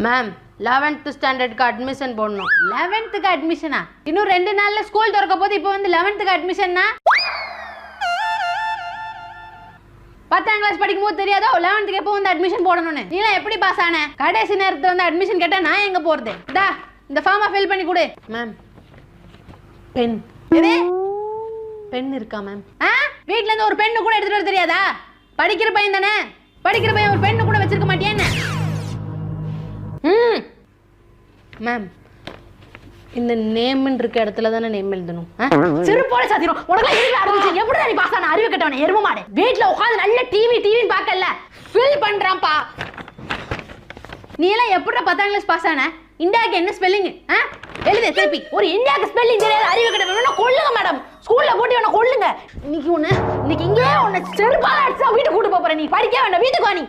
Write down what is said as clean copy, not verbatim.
Ma'am 11th ஸ்டாண்டர்ட்க்கு admission போடணும். 11th அட்மிஷனா? இன்னும் 2 நாள்ல ஸ்கூல் திறக்க போது இப்போ வந்து 11th அட்மிஷன்னா? 10ஆம் கிளாஸ் படிக்கும்போது தெரியாதோ 11th எப்போ வந்து அட்மிஷன் போடணும்னு? நீலாம் எப்படி பாஸ் ஆன? கடைசி நேரத்துல வந்து அட்மிஷன் கேட்டா நான் எங்க போறது? டா இந்த ஃபார்மை ஃபில் பண்ணி கொடு. Ma'am pen. எது? பென் இருக்கா மேம்? வீட்ல இருந்து ஒரு பென்னு கூட எடுத்துட்டு வர தெரியாதா? படிக்கிற பையன் தானே, படிக்கிற பையன் ஒரு பென்னு கூட வச்சிருக்க மாட்டியா என்ன? மேம் இந்த நேம்னு இருக்க இடத்துல தானே நேம் எழுதணும். சிறுபோல சாத்திரும் உனக்கு எதுக்கு ஆரம்பிச்சு? எப்படி நீ பாஸ் ஆன? அறிவு கட்டவனே, எரும மாடு. வீட்ல உட்கார்ந்து நல்ல டிவின்னு பார்க்கல, ஃபில் பண்றான்ப்பா. நீ எல்லாம் எப்படி 10ஆம் கிளாஸ் பாஸ் ஆன? இந்தியாவுக்கு என்ன ஸ்பெல்லிங்? எழுது திருப்பி. ஒரு இந்தியாவுக்கு ஸ்பெல்லிங் தெரியாது அறிவு கட்டவன கொல்லுங்க மேடம். ஸ்கூல்ல போட்டு இவனை கொல்லுங்க. இன்னைக்கு இங்கே உன்னை செருப்பால அடிச்சா வீட்டுக்கு கூட்டு போறேன். நீ படிக்க வேண்டாம், வீட்டுக்கு வா நீ.